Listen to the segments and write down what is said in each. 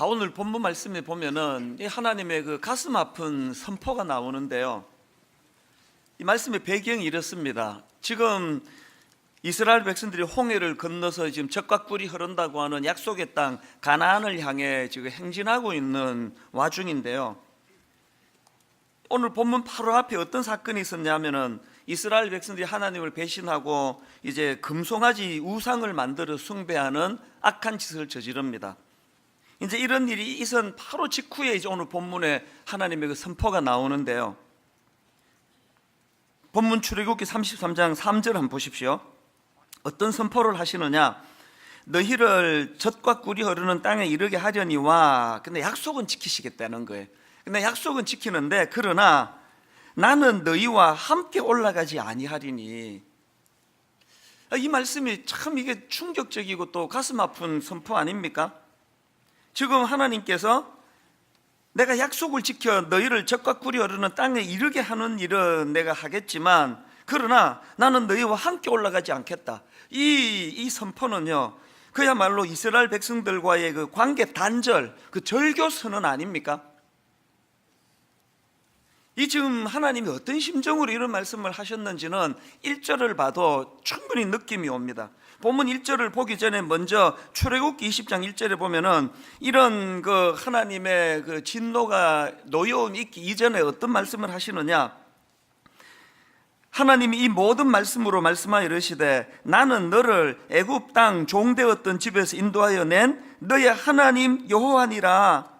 오늘 본문 말씀에 보면은 이 하나님의 그 가슴 아픈 선포가 나오는데요. 이 말씀의 배경이 이렇습니다. 지금 이스라엘 백성들이 홍해를 건너서 지금 젖과 꿀이 흐른다고 하는 약속의 땅 가나안을 향해 지금 행진하고 있는 와중인데요. 오늘 본문 바로 앞에 어떤 사건이 있었냐면은 이스라엘 백성들이 하나님을 배신하고 이제 금송아지 우상을 만들어 숭배하는 악한 짓을 저지릅니다. 이제 이런 일이 있은 바로 직후에 이제 오늘 본문에 하나님의 그 선포가 나오는데요. 본문 출애굽기 33장 3절 한번 보십시오. 어떤 선포를 하시느냐? 너희를 젖과 꿀이 흐르는 땅에 이르게 하려니와. 근데 약속은 지키시겠다는 거예요. 근데 약속은 지키는데 그러나 나는 너희와 함께 올라가지 아니하리니. 이 말씀이 참 이게 충격적이고 또 가슴 아픈 선포 아닙니까? 지금 하나님께서 내가 약속을 지켜 너희를 젖과 꿀이 흐르는 땅에 이르게 하는 일은 내가 하겠지만 그러나 나는 너희와 함께 올라가지 않겠다. 이 선포는요, 그야말로 이스라엘 백성들과의 그 관계 단절, 그 절교 선언 아닙니까? 이 지금 하나님이 어떤 심정으로 이런 말씀을 하셨는지는 1절을 봐도 충분히 느낌이 옵니다. 본문 1절을 보기 전에 먼저 출애굽기 20장 1절에 보면은 이런 그 하나님의 그 진노가 노여움이 있기 이전에 어떤 말씀을 하시느냐? 하나님이 이 모든 말씀으로 말씀하여 이르시되 나는 너를 애굽 땅 종되었던 집에서 인도하여 낸 너의 하나님 여호와니라.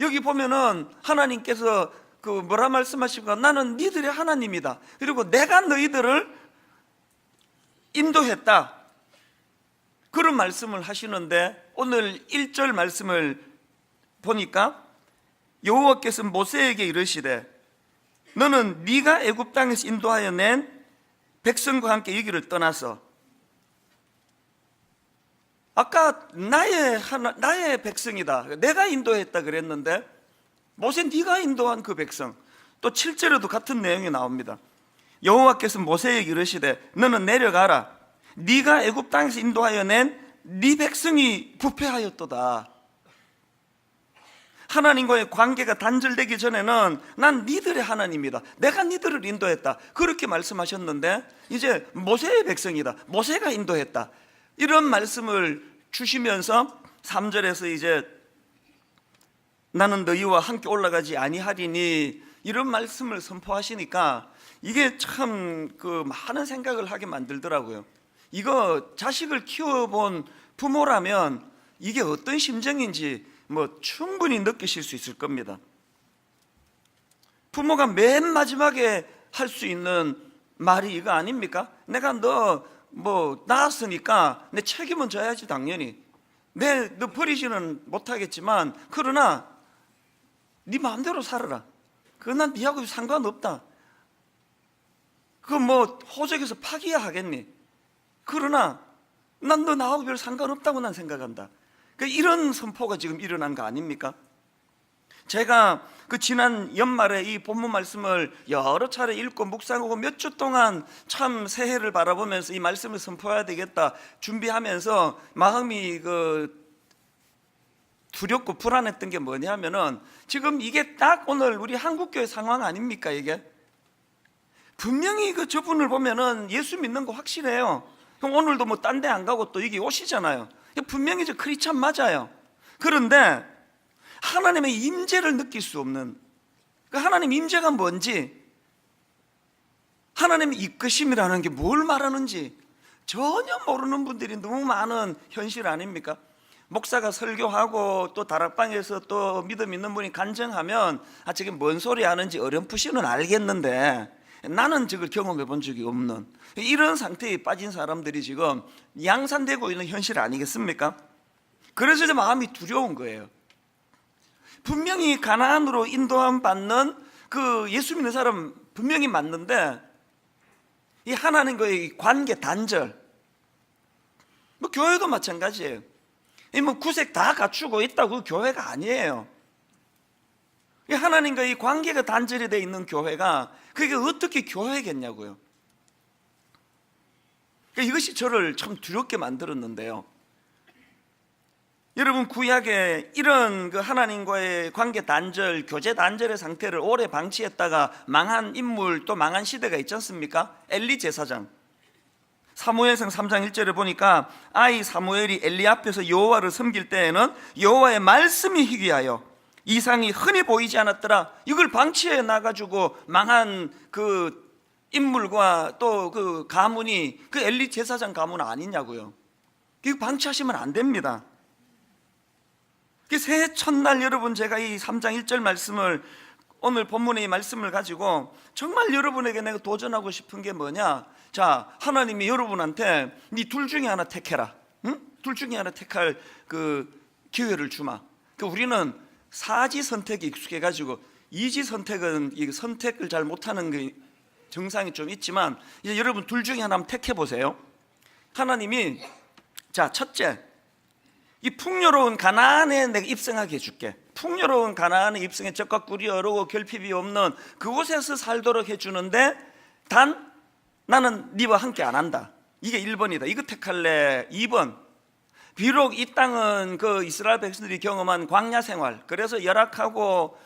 여기 보면은 하나님께서 그 뭐라 말씀하시고 나는 니들의 하나님이다. 그리고 내가 너희들을 인도했다. 그런 말씀을 하시는데 오늘 1절 말씀을 보니까 여호와께서 모세에게 이르시되 너는 네가 애굽 땅에서 인도하여 낸 백성과 함께 여기를 떠나서 아까 나의 백성이다. 내가 인도했다 그랬는데 모세 네가 인도한 그 백성. 또 7절에도 같은 내용이 나옵니다. 여호와께서 모세에게 이르시되 너는 내려가라. 네가 애굽 땅에서 인도하여 낸 네 백성이 부패하였도다. 하나님과의 관계가 단절되기 전에는 난 니들의 하나님이다. 내가 니들을 인도했다. 그렇게 말씀하셨는데 이제 모세의 백성이다. 모세가 인도했다. 이런 말씀을 주시면서 3절에서 이제 나는 너희와 함께 올라가지 아니하리니 이런 말씀을 선포하시니까 이게 참 그 많은 생각을 하게 만들더라고요. 이거 자식을 키워본 부모라면 이게 어떤 심정인지 뭐 충분히 느끼실 수 있을 겁니다. 부모가 맨 마지막에 할 수 있는 말이 이거 아닙니까? 내가 너 뭐 낳았으니까 내 책임은 져야지 당연히. 너 버리지는 못하겠지만 그러나 네 마음대로 살아라. 그건 난 네하고 상관없다. 그 뭐 호적에서 파기야 하겠니? 그러나 난 너 나하고 별 상관없다고 난 생각한다. 이런 선포가 지금 일어난 거 아닙니까? 제가 그 지난 연말에 이 본문 말씀을 여러 차례 읽고 묵상하고 몇 주 동안 참 새해를 바라보면서 이 말씀을 선포해야 되겠다 준비하면서 마음이 그 두렵고 불안했던 게 뭐냐면은 지금 이게 딱 오늘 우리 한국교회 상황 아닙니까? 이게 분명히 그 저분을 보면은 예수 믿는 거 확실해요. 그럼 오늘도 뭐 딴 데 안 가고 또 여기 오시잖아요. 분명히 저 크리스찬 맞아요. 그런데 하나님의 임재를 느낄 수 없는, 그 하나님 임재가 뭔지, 하나님의 이끄심이라는 게 뭘 말하는지 전혀 모르는 분들이 너무 많은 현실 아닙니까? 목사가 설교하고 또 다락방에서 또 믿음 있는 분이 간증하면 저게 뭔 소리 하는지 어렴풋이는 알겠는데 나는 저걸 경험해 본 적이 없는 이런 상태에 빠진 사람들이 지금 양산되고 있는 현실 아니겠습니까? 그래서 제 마음이 두려운 거예요. 분명히 가나안으로 인도함 받는 그 예수 믿는 사람 분명히 맞는데 이 하나님과의 관계 단절, 뭐 교회도 마찬가지예요. 뭐 구색 다 갖추고 있다고 교회가 아니에요. 이 하나님과 이 관계가 단절이 되어 있는 교회가 그게 어떻게 교회겠냐고요. 이것이 저를 참 두렵게 만들었는데요. 여러분, 구약에 이런 그 하나님과의 관계 단절, 교제 단절의 상태를 오래 방치했다가 망한 인물, 또 망한 시대가 있지 않습니까? 엘리 제사장. 사무엘상 3장 1절에 보니까 아이 사무엘이 엘리 앞에서 여호와를 섬길 때에는 여호와의 말씀이 희귀하여 이상이 흔히 보이지 않았더라. 이걸 방치해 놔가지고 망한 그 인물과 또 그 가문이 그 엘리 제사장 가문 아니냐고요. 이거 방치하시면 안 됩니다. 새해 첫날 여러분, 제가 이 3장 1절 말씀을, 오늘 본문의 이 말씀을 가지고 정말 여러분에게 내가 도전하고 싶은 게 뭐냐? 자, 하나님이 여러분한테 네 둘 중에 하나 택해라. 응? 둘 중에 하나 택할 그 기회를 주마. 우리는 사지 선택에 익숙해가지고 이지 선택은 이 선택을 잘 못하는 게 정상이 좀 있지만, 이제 여러분 둘 중에 하나 한번 택해 보세요. 하나님이, 자, 첫째, 이 풍요로운 가나안에 내가 입성하게 해줄게. 풍요로운 가나안에 입성해 적과 꿀이 어르고 결핍이 없는 그곳에서 살도록 해주는데, 단 나는 네와 함께 안 한다. 이게 1번이다. 이거 택할래. 2번, 비록 이 땅은 그 이스라엘 백성들이 경험한 광야 생활, 그래서 열악하고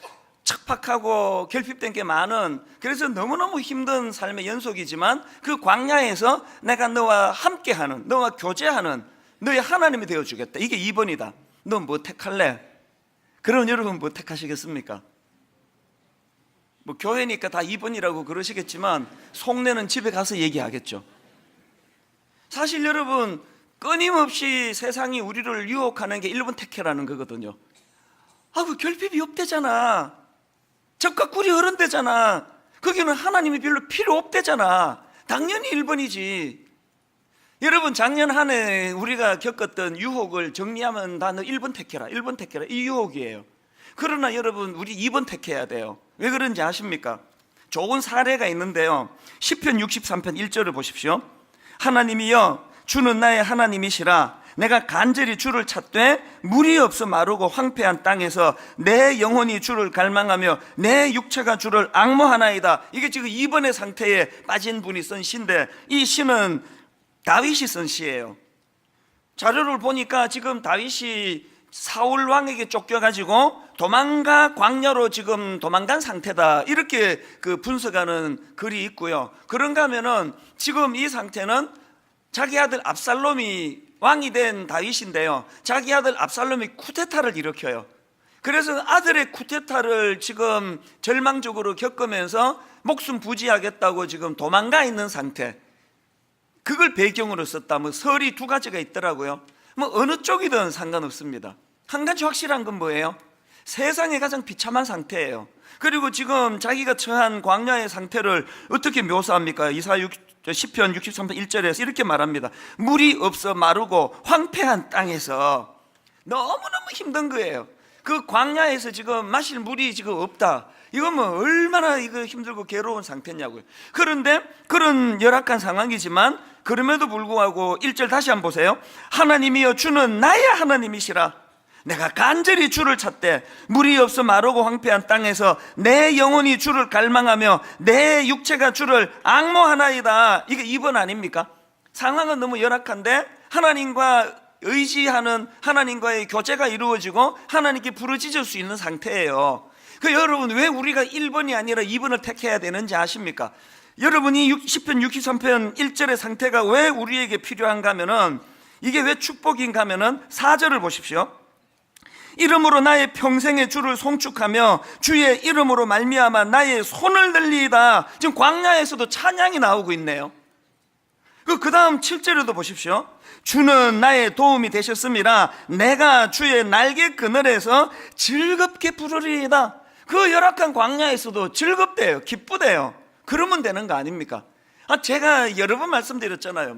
척박하고 결핍된 게 많은, 그래서 너무너무 힘든 삶의 연속이지만 그 광야에서 내가 너와 함께하는, 너와 교제하는 너의 하나님이 되어주겠다. 이게 2번이다. 너 뭐 택할래? 그럼 여러분 뭐 택하시겠습니까? 뭐 교회니까 다 2번이라고 그러시겠지만 속내는 집에 가서 얘기하겠죠. 사실 여러분, 끊임없이 세상이 우리를 유혹하는 게 1번 택해라는 거거든요. 그 결핍이 없대잖아. 적과 꿀이 흐른대잖아. 거기는 하나님이 별로 필요 없대잖아. 당연히 1번이지. 여러분, 작년 한 해 우리가 겪었던 유혹을 정리하면 다 너 1번 택해라, 1번 택해라, 이 유혹이에요. 그러나 여러분, 우리 2번 택해야 돼요. 왜 그런지 아십니까? 좋은 사례가 있는데요, 시편 63편 1절을 보십시오. 하나님이여, 주는 나의 하나님이시라. 내가 간절히 주를 찾되 물이 없어 마르고 황폐한 땅에서 내 영혼이 주를 갈망하며 내 육체가 주를 앙모하나이다. 이게 지금 2번의 상태에 빠진 분이 쓴 시인데, 이 시는 다윗이 쓴 시예요. 자료를 보니까 지금 다윗이 사울 왕에게 쫓겨가지고 도망가 광야로 지금 도망간 상태다, 이렇게 그 분석하는 글이 있고요. 그런가 하면은 지금 이 상태는 자기 아들 압살롬이 왕이 된 다윗인데요, 자기 아들 압살롬이 쿠데타를 일으켜요. 그래서 아들의 쿠데타를 지금 절망적으로 겪으면서 목숨 부지하겠다고 지금 도망가 있는 상태, 그걸 배경으로 썼다. 뭐 설이 두 가지가 있더라고요. 뭐 어느 쪽이든 상관없습니다. 한 가지 확실한 건 뭐예요? 세상에 가장 비참한 상태예요. 그리고 지금 자기가 처한 광야의 상태를 어떻게 묘사합니까? 시편 63편 1절에서 이렇게 말합니다. 물이 없어 마르고 황폐한 땅에서 너무너무 힘든 거예요. 그 광야에서 지금 마실 물이 지금 없다. 이건 뭐 얼마나 이거 힘들고 괴로운 상태냐고요. 그런데 그런 열악한 상황이지만 그럼에도 불구하고 1절 다시 한번 보세요. 하나님이여, 주는 나의 하나님이시라. 내가 간절히 주를 찾되 물이 없어 마르고 황폐한 땅에서 내 영혼이 주를 갈망하며 내 육체가 주를 앙모하나이다. 이게 2번 아닙니까? 상황은 너무 열악한데 하나님과 의지하는, 하나님과의 교제가 이루어지고 하나님께 부르짖을 수 있는 상태예요. 여러분, 왜 우리가 1번이 아니라 2번을 택해야 되는지 아십니까? 여러분이 시편 63편 1절의 상태가 왜 우리에게 필요한가 하면은, 이게 왜 축복인가 하면은 4절을 보십시오. 이름으로 나의 평생의 주를 송축하며 주의 이름으로 말미암아 나의 손을 늘리이다. 지금 광야에서도 찬양이 나오고 있네요. 그 다음 7절에도 보십시오. 주는 나의 도움이 되셨음이라. 내가 주의 날개 그늘에서 즐겁게 부르리이다. 그 열악한 광야에서도 즐겁대요, 기쁘대요. 그러면 되는 거 아닙니까? 제가 여러 번 말씀드렸잖아요.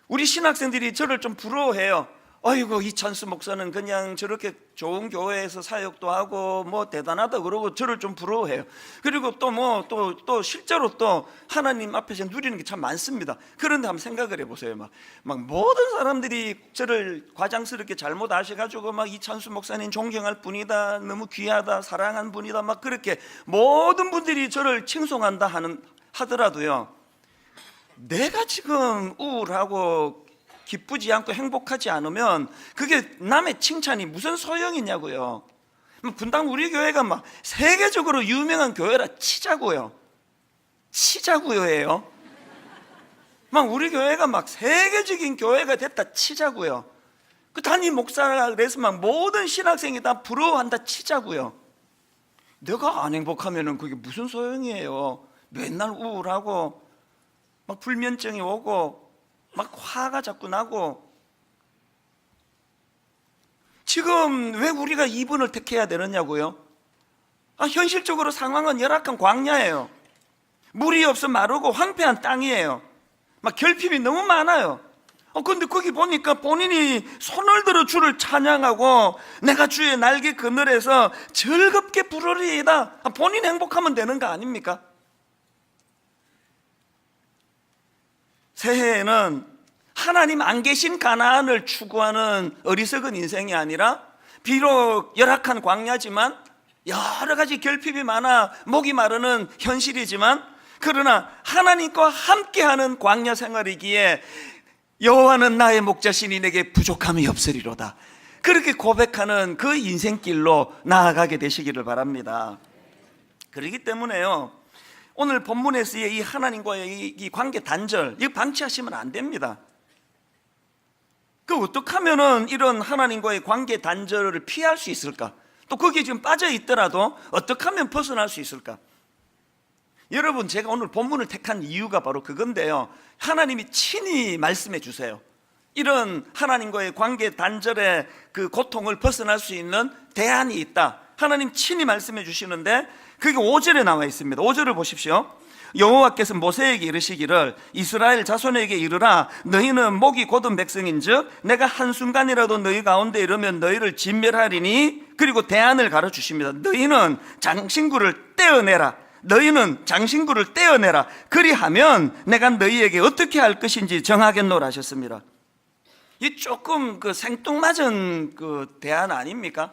우리 신학생들이 저를 좀 부러워해요. 어이구, 이찬수 목사는 그냥 저렇게 좋은 교회에서 사역도 하고 뭐 대단하다 그러고 저를 좀 부러워해요. 그리고 또 실제로 또 하나님 앞에서 누리는 게 참 많습니다. 그런데 한번 생각을 해보세요. 막 모든 사람들이 저를 과장스럽게 잘못 아셔가지고 이찬수 목사님 존경할 분이다, 너무 귀하다, 사랑한 분이다, 막 그렇게 모든 분들이 저를 칭송한다 하더라도요, 내가 지금 우울하고 기쁘지 않고 행복하지 않으면 그게 남의 칭찬이 무슨 소용이냐고요. 분당 우리 교회가 막 세계적으로 유명한 교회라 치자고요. 치자고요예요. 막 우리 교회가 막 세계적인 교회가 됐다 치자고요. 그 담임 목사라 그래서 막 모든 신학생이 다 부러워한다 치자고요. 내가 안 행복하면은 그게 무슨 소용이에요. 맨날 우울하고 막 불면증이 오고 막 화가 자꾸 나고. 지금 왜 우리가 이분을 택해야 되느냐고요? 현실적으로 상황은 열악한 광야예요. 물이 없어 마르고 황폐한 땅이에요. 막 결핍이 너무 많아요. 근데 거기 보니까 본인이 손을 들어 주를 찬양하고 내가 주의 날개 그늘에서 즐겁게 부르리이다. 본인 행복하면 되는 거 아닙니까? 새해에는 하나님 안 계신 가나안을 추구하는 어리석은 인생이 아니라 비록 열악한 광야지만 여러 가지 결핍이 많아 목이 마르는 현실이지만 그러나 하나님과 함께하는 광야 생활이기에 여호와는 나의 목자시니 내게 부족함이 없으리로다. 그렇게 고백하는 그 인생길로 나아가게 되시기를 바랍니다. 그렇기 때문에요, 오늘 본문에서의 이 하나님과의 이 관계 단절, 이거 방치하시면 안 됩니다. 어떻게 하면은 이런 하나님과의 관계 단절을 피할 수 있을까? 또 거기에 지금 빠져 있더라도 어떻게 하면 벗어날 수 있을까? 여러분, 제가 오늘 본문을 택한 이유가 바로 그건데요, 하나님이 친히 말씀해 주세요. 이런 하나님과의 관계 단절의 그 고통을 벗어날 수 있는 대안이 있다. 하나님 친히 말씀해 주시는데 그게 5절에 나와 있습니다. 5절을 보십시오. 여호와께서 모세에게 이르시기를 이스라엘 자손에게 이르라 너희는 목이 곧은 백성인즉 내가 한순간이라도 너희 가운데 이르면 너희를 진멸하리니. 그리고 대안을 가르치십니다. 너희는 장신구를 떼어내라. 너희는 장신구를 떼어내라. 그리하면 내가 너희에게 어떻게 할 것인지 정하겠노라 하셨습니다. 이 조금 그 생뚱맞은 그 대안 아닙니까?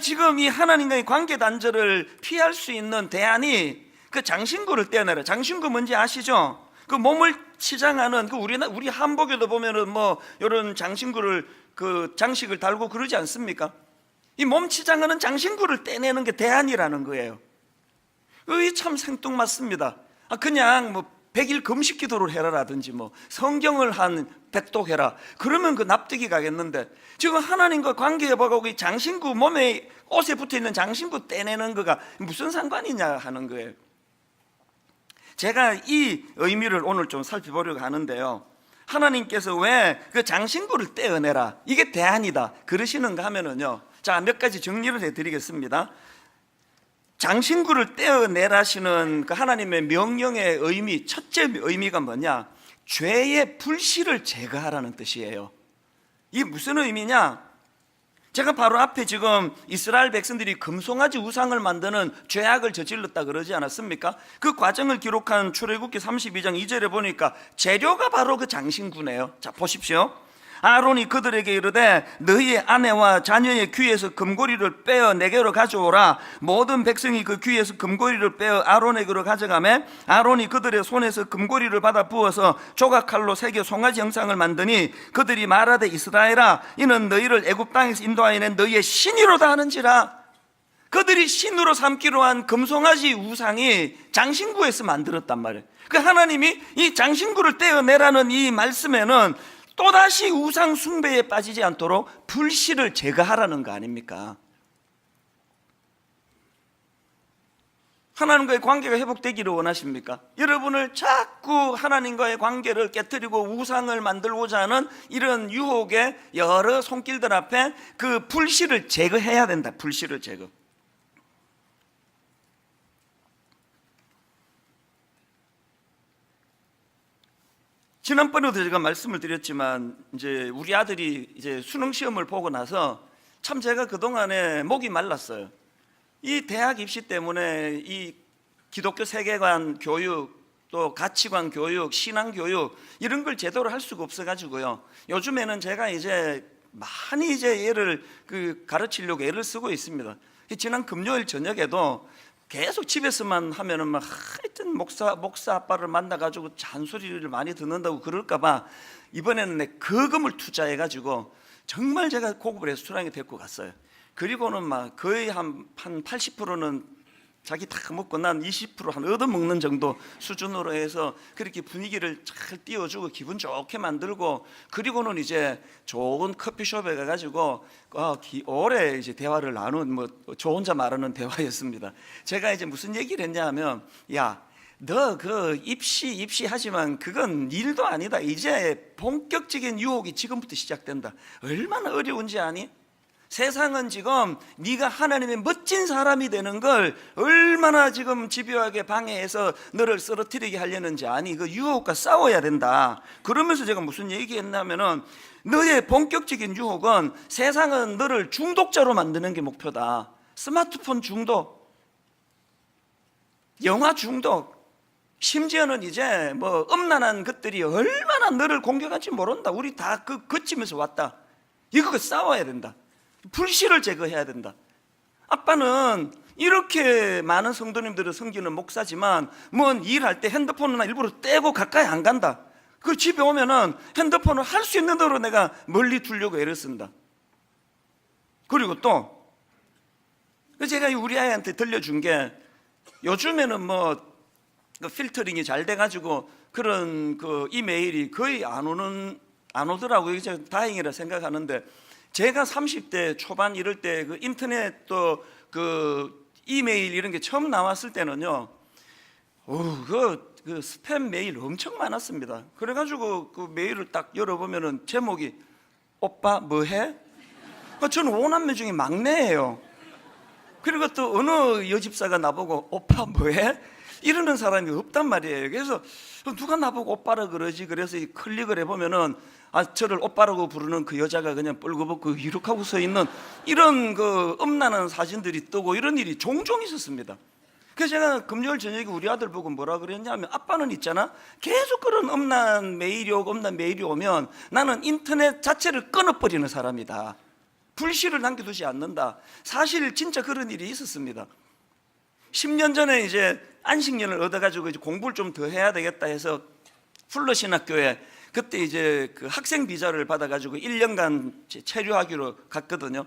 지금 이 하나님과의 관계 단절을 피할 수 있는 대안이 그 장신구를 떼어내라. 장신구 뭔지 아시죠? 그 몸을 치장하는 그 우리 한복에도 보면은 뭐 이런 장신구를 그 장식을 달고 그러지 않습니까? 이 몸 치장하는 장신구를 떼내는 게 대안이라는 거예요. 이 참 생뚱맞습니다. 그냥 뭐 100일 금식 기도를 해라라든지 뭐 성경을 한 100독 그러면 그 납득이 가겠는데 지금 하나님과 관계해보고 이 장신구 몸에 옷에 붙어있는 장신구 떼내는 거가 무슨 상관이냐 하는 거예요. 제가 이 의미를 오늘 좀 살펴보려고 하는데요, 하나님께서 왜 그 장신구를 떼어내라 이게 대안이다 그러시는가 하면은요, 자, 몇 가지 정리를 해드리겠습니다. 장신구를 떼어내라시는 그 하나님의 명령의 의미, 첫째 의미가 뭐냐? 죄의 불씨를 제거하라는 뜻이에요. 이게 무슨 의미냐? 제가 바로 앞에 지금 이스라엘 백성들이 금송아지 우상을 만드는 죄악을 저질렀다 그러지 않았습니까? 그 과정을 기록한 출애굽기 32장 2절에 보니까 재료가 바로 그 장신구네요. 자, 보십시오. 아론이 그들에게 이르되 너희의 아내와 자녀의 귀에서 금고리를 빼어 내게로 가져오라. 모든 백성이 그 귀에서 금고리를 빼어 아론에게로 가져가매 아론이 그들의 손에서 금고리를 받아 부어서 조각칼로 새겨 송아지 형상을 만드니 그들이 말하되 이스라엘아 이는 너희를 애굽 땅에서 인도하여 낸 너희의 신이로다 하는지라. 그들이 신으로 삼기로 한 금송아지 우상이 장신구에서 만들었단 말이에요. 그 하나님이 이 장신구를 떼어내라는 이 말씀에는 또다시 우상 숭배에 빠지지 않도록 불씨를 제거하라는 거 아닙니까? 하나님과의 관계가 회복되기를 원하십니까? 여러분을 자꾸 하나님과의 관계를 깨뜨리고 우상을 만들고자 하는 이런 유혹의 여러 손길들 앞에 그 불씨를 제거해야 된다. 불씨를 제거. 지난번에도 제가 말씀을 드렸지만 이제 우리 아들이 이제 수능 시험을 보고 나서 참 제가 그동안에 목이 말랐어요. 이 대학 입시 때문에 이 기독교 세계관 교육, 또 가치관 교육, 신앙 교육 이런 걸 제대로 할 수가 없어 가지고요. 요즘에는 제가 이제 많이 이제 얘를 가르치려고 애를 쓰고 있습니다. 지난 금요일 저녁에도 계속 집에서만 하면은 막 하여튼 목사 아빠를 만나가지고 잔소리를 많이 듣는다고 그럴까봐 이번에는 내 거금을 투자해가지고 정말 제가 고급 레스토랑에 데리고 갔어요. 그리고는 막 거의 한 80%는 자기 다 먹고 난 20% 한 얻어먹는 정도 수준으로 해서 그렇게 분위기를 잘 띄워주고 기분 좋게 만들고, 그리고는 이제 좋은 커피숍에 가가지고 오래 이제 대화를 나눈, 뭐 저 혼자 말하는 대화였습니다. 제가 이제 무슨 얘기를 했냐면, 야, 너 그 입시 하지만 그건 일도 아니다. 이제 본격적인 유혹이 지금부터 시작된다. 얼마나 어려운지 아니? 세상은 지금 네가 하나님의 멋진 사람이 되는 걸 얼마나 지금 집요하게 방해해서 너를 쓰러뜨리게 하려는지 아니? 그 유혹과 싸워야 된다. 그러면서 제가 무슨 얘기했냐면은, 너의 본격적인 유혹은 세상은 너를 중독자로 만드는 게 목표다. 스마트폰 중독, 영화 중독, 심지어는 이제 뭐 음란한 것들이 얼마나 너를 공격할지 모른다. 우리 다 그 거치면서 왔다. 이거 싸워야 된다. 불씨를 제거해야 된다. 아빠는 이렇게 많은 성도님들을 섬기는 목사지만 뭔 일할 때 핸드폰이나 일부러 떼고 가까이 안 간다. 그 집에 오면은 핸드폰을 할 수 있는 대로 내가 멀리 두려고 애를 쓴다. 그리고 또 제가 우리 아이한테 들려준 게, 요즘에는 뭐 그 필터링이 잘 돼가지고 그런 그 이메일이 거의 안 오더라고요. 이제 다행이라 생각하는데, 제가 30대 초반 이럴 때 그 인터넷 또 그 이메일 이런 게 처음 나왔을 때는요, 그 스팸 메일 엄청 많았습니다. 그래가지고 그 메일을 딱 열어보면은 제목이 오빠 뭐해? 저는 5남매 중에 막내예요. 그리고 또 어느 여집사가 나보고 오빠 뭐해? 이러는 사람이 없단 말이에요. 그래서 누가 나보고 오빠라 그러지? 그래서 클릭을 해보면은 저를 오빠라고 부르는 그 여자가 그냥 뻘거벗고 이룩하고 서 있는 이런 그 음란한 사진들이 뜨고, 이런 일이 종종 있었습니다. 그래서 제가 금요일 저녁에 우리 아들 보고 뭐라 그랬냐면, 아빠는 있잖아, 계속 그런 음란 메일이 오면 나는 인터넷 자체를 끊어버리는 사람이다. 불씨를 남겨두지 않는다. 사실 진짜 그런 일이 있었습니다. 10년 전에 이제 안식년을 얻어가지고 이제 공부를 좀 더 해야 되겠다 해서 풀러신학교에 그때 이제 그 학생 비자를 받아가지고 1년간 체류하기로 갔거든요.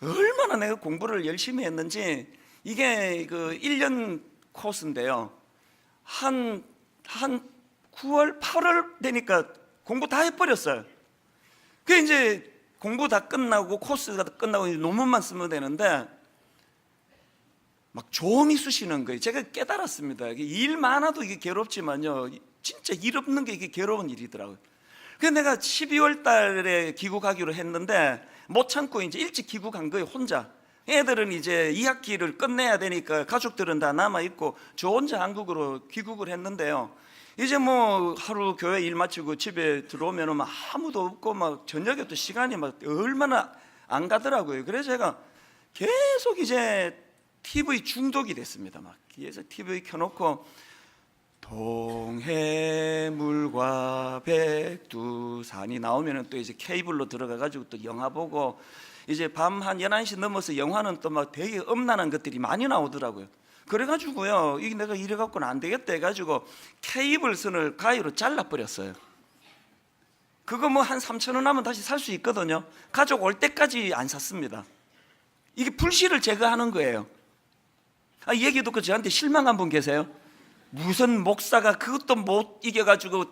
얼마나 내가 공부를 열심히 했는지, 이게 그 1년 코스인데요. 한 9월, 8월 되니까 공부 다 해버렸어요. 그 이제 공부 다 끝나고 코스가 끝나고 이제 논문만 쓰면 되는데, 막 종이 쑤시는 거예요. 제가 깨달았습니다. 일 많아도 이게 괴롭지만요, 진짜 일 없는 게 이게 괴로운 일이더라고요. 그래서 내가 12월 달에 귀국하기로 했는데 못 참고 이제 일찍 귀국한 거예요, 혼자. 애들은 이제 2학기를 끝내야 되니까 가족들은 다 남아있고 저 혼자 한국으로 귀국을 했는데요. 이제 뭐 하루 교회 일 마치고 집에 들어오면 막 아무도 없고 막 저녁에 또 시간이 막 얼마나 안 가더라고요. 그래서 제가 계속 이제 TV 중독이 됐습니다. 막 그래서 TV 켜놓고 동해물과 백두산이 나오면은 또 이제 케이블로 들어가가지고 또 영화 보고, 이제 밤 한 11시 넘어서 영화는 또 막 되게 음란한 것들이 많이 나오더라고요. 그래가지고요, 이게 내가 이래갖고는 안 되겠다 해가지고 케이블 선을 가위로 잘라버렸어요. 그거 뭐 한 3,000원 하면 다시 살 수 있거든요. 가족 올 때까지 안 샀습니다. 이게 불씨를 제거하는 거예요. 이 얘기 듣고 저한테 실망한 분 계세요? 무슨 목사가 그것도 못 이겨가지고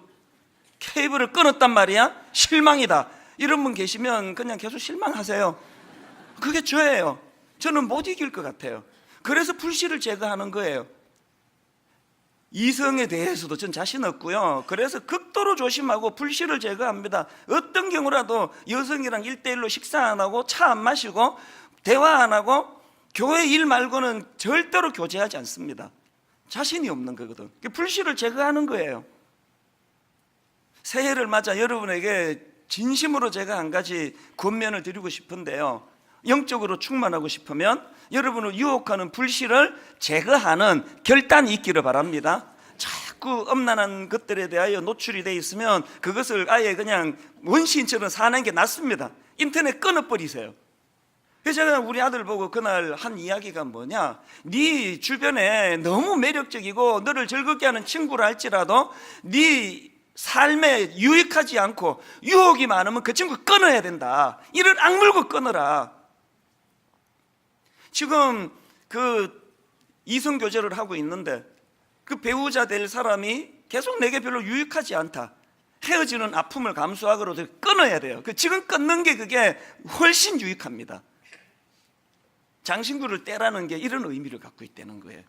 케이블을 끊었단 말이야? 실망이다. 이런 분 계시면 그냥 계속 실망하세요. 그게 저예요. 저는 못 이길 것 같아요. 그래서 불씨를 제거하는 거예요. 이성에 대해서도 전 자신 없고요. 그래서 극도로 조심하고 불씨를 제거합니다. 어떤 경우라도 여성이랑 1대1로 식사 안 하고 차 안 마시고 대화 안 하고 교회 일 말고는 절대로 교제하지 않습니다. 자신이 없는 거거든. 불씨를 제거하는 거예요. 새해를 맞아 여러분에게 진심으로 제가 한 가지 권면을 드리고 싶은데요, 영적으로 충만하고 싶으면 여러분을 유혹하는 불씨를 제거하는 결단이 있기를 바랍니다. 자꾸 음란한 것들에 대하여 노출이 돼 있으면 그것을 아예 그냥 원시인처럼 사는 게 낫습니다. 인터넷 끊어버리세요. 그래서 제가 우리 아들 보고 그날 한 이야기가 뭐냐, 네 주변에 너무 매력적이고 너를 즐겁게 하는 친구를 할지라도 네 삶에 유익하지 않고 유혹이 많으면 그 친구 끊어야 된다. 이를 악물고 끊어라. 지금 그 이성교제를 하고 있는데 그 배우자 될 사람이 계속 내게 별로 유익하지 않다. 헤어지는 아픔을 감수하고로 끊어야 돼요. 지금 끊는 게 그게 훨씬 유익합니다. 장신구를 떼라는 게 이런 의미를 갖고 있다는 거예요.